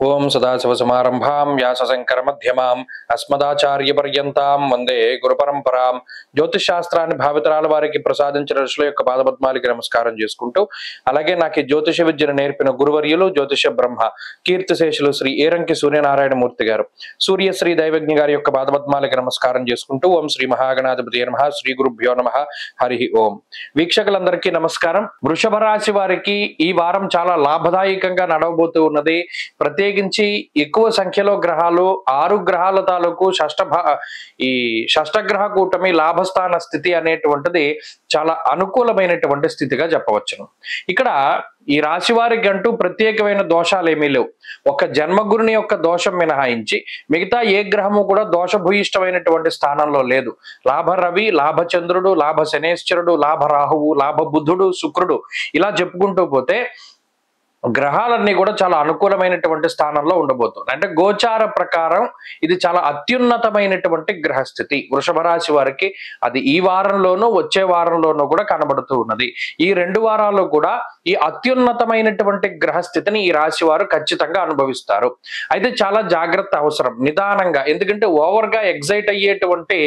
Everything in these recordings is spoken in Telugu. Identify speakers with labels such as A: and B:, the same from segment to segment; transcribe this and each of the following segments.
A: ఓం సదాశివసమారంభాం వ్యాసశంకరమధ్యమాం అస్మదాచార్యపర్యంతాం వందే గురుపరంపరాం. జ్యోతిష్ శాస్త్రాన్ని భావితరాల వారికి ప్రసాదించిన ఋషుల యొక్క పాదపద్మాలకి నమస్కారం చేసుకుంటూ, అలాగే నాకు ఈ జ్యోతిష విద్యను నేర్పిన గురువర్యులు జ్యోతిష బ్రహ్మ కీర్తిశేషులు శ్రీ ఏరంకి సూర్యనారాయణమూర్తి గారు, సూర్యశ్రీ దైవజ్ఞ గారి యొక్క పాదపద్మాలకి నమస్కారం చేసుకుంటూ, ఓం శ్రీ మహాగణాధిపతి నమః, శ్రీ గురుభ్యో నమః, హరి ఓం. వీక్షకులందరికీ నమస్కారం. వృషభ రాశి వారికి ఈ వారం చాలా లాభదాయకంగా నడవబోతూ ఉన్నది. ప్రత్యేకించి ఎక్కువ సంఖ్యలో గ్రహాలు 6 గ్రహాల తాలూకు షష్టగ్రహ కూటమి లాభస్థాన స్థితి అనేటువంటిది చాలా అనుకూలమైనటువంటి స్థితిగా చెప్పవచ్చును. ఇక్కడ ఈ రాశి వారికి అంటూ ప్రత్యేకమైన దోషాలు ఏమీ లేవు. ఒక జన్మగురుని యొక్క దోషం మినహాయించి మిగతా ఏ గ్రహము కూడా దోషభూయిష్టమైనటువంటి స్థానంలో లేదు. లాభ రవి, లాభ చంద్రుడు, లాభ శనేశ్వరుడు, లాభ రాహువు, లాభ బుధుడు, శుక్రుడు, ఇలా చెప్పుకుంటూ పోతే గ్రహాలన్నీ కూడా చాలా అనుకూలమైనటువంటి స్థానంలో ఉండబోతుంది. అంటే గోచార ప్రకారం ఇది చాలా అత్యున్నతమైనటువంటి గ్రహస్థితి వృషభ రాశి వారికి. అది ఈ వారంలోనూ వచ్చే వారంలోనూ కూడా కనబడుతూ ఉన్నది. ఈ 2 వారాలు కూడా ఈ అత్యున్నతమైనటువంటి గ్రహస్థితిని ఈ రాశి వారు ఖచ్చితంగా అనుభవిస్తారు. అయితే చాలా జాగ్రత్త అవసరం, నిదానంగా. ఎందుకంటే ఓవర్గా ఎగ్జైట్ అయ్యేటువంటి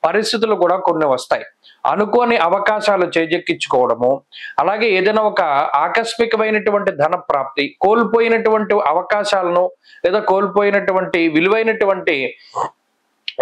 A: పరిస్థితులు కూడా కొన్ని వస్తాయి. అనుకోని అవకాశాలు చేజెక్కించుకోవడము, అలాగే ఏదైనా ఒక ఆకస్మికమైనటువంటి ధన ప్రాప్తి, కోల్పోయినటువంటి అవకాశాలను లేదా కోల్పోయినటువంటి విలువైనటువంటి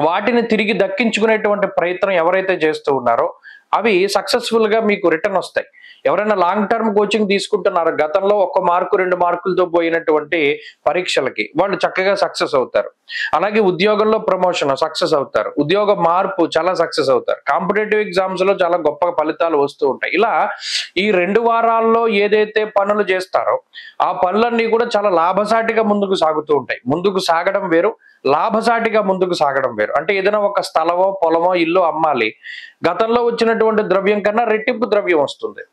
A: వాటిని తిరిగి దక్కించుకునేటువంటి ప్రయత్నం ఎవరైతే చేస్తూ ఉన్నారో అవి సక్సెస్ఫుల్ గా మీకు రిటర్న్ వస్తాయి. ఎవరైనా లాంగ్ టర్మ్ కోచింగ్ తీసుకుంటున్నారో, గతంలో 1 మార్కు 2 మార్కులతో పోయినటువంటి పరీక్షలకి వాళ్ళు చక్కగా సక్సెస్ అవుతారు. అలాగే ఉద్యోగంలో ప్రమోషన్ సక్సెస్ అవుతారు. ఉద్యోగ మార్పు చాలా సక్సెస్ అవుతారు. కాంపిటేటివ్ ఎగ్జామ్స్ లో చాలా గొప్ప ఫలితాలు వస్తూ ఉంటాయి. ఇలా ఈ 2 వారాల్లో ఏదైతే పనులు చేస్తారో ఆ పనులన్నీ కూడా చాలా లాభసాటిగా ముందుకు సాగుతూ ఉంటాయి. ముందుకు సాగడం వేరు, లాభసాటిగా ముందుకు సాగడం వేరు. అంటే ఏదైనా ఒక స్థలమో పొలమో ఇల్లు అమ్మాలి, గతంలో వచ్చినటువంటి ద్రవ్యం కన్నా రెట్టింపు ద్రవ్యం వస్తుంది.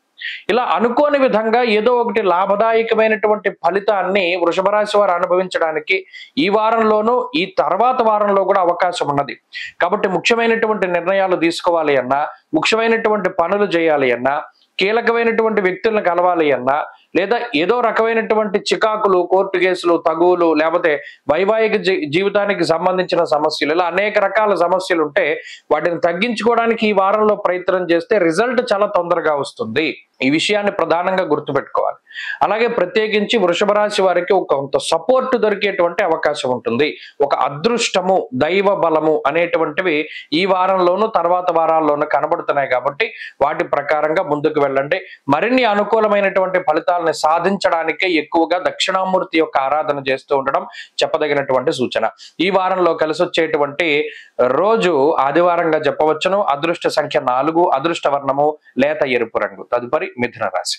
A: ఇలా అనుకోని విధంగా ఏదో ఒకటి లాభదాయకమైనటువంటి ఫలితాన్ని వృషభ రాశి వారు అనుభవించడానికి ఈ వారంలోనూ ఈ తర్వాత వారంలో కూడా అవకాశం ఉన్నది. కాబట్టి ముఖ్యమైనటువంటి నిర్ణయాలు తీసుకోవాలి అన్నా, ముఖ్యమైనటువంటి పనులు చేయాలి అన్నా, కీలకమైనటువంటి వ్యక్తులను కలవాలి అన్నా, లేదా ఏదో రకమైనటువంటి చికాకులు, కోర్టు కేసులు, తగువులు, లేకపోతే వైవాహిక జీవితానికి సంబంధించిన సమస్యలు, ఇలా అనేక రకాల సమస్యలు ఉంటే వాటిని తగ్గించుకోవడానికి ఈ వారంలో ప్రయత్నం చేస్తే రిజల్ట్ చాలా తొందరగా వస్తుంది. ఈ విషయాన్ని ప్రధానంగా గుర్తుపెట్టుకోవాలి. అలాగే ప్రత్యేకించి వృషభ రాశి వారికి కొంత సపోర్ట్ దొరికేటువంటి అవకాశం ఉంటుంది. ఒక అదృష్టము, దైవ బలము అనేటువంటివి ఈ వారంలోనూ తర్వాత వారాల్లోనూ కనబడుతున్నాయి. కాబట్టి వాటి ప్రకారంగా ముందుకు వెళ్ళండి. మరిన్ని అనుకూలమైనటువంటి ఫలితాలను సాధించడానికే ఎక్కువగా దక్షిణామూర్తి యొక్క ఆరాధన చేస్తూ ఉండడం చెప్పదగినటువంటి సూచన. ఈ వారంలో కలిసి వచ్చేటువంటి రోజు ఆదివారంగా చెప్పవచ్చును. అదృష్ట సంఖ్య 4, అదృష్ట వర్ణము లేత ఎరుపు రంగు. తదుపరి మిథున రాశి.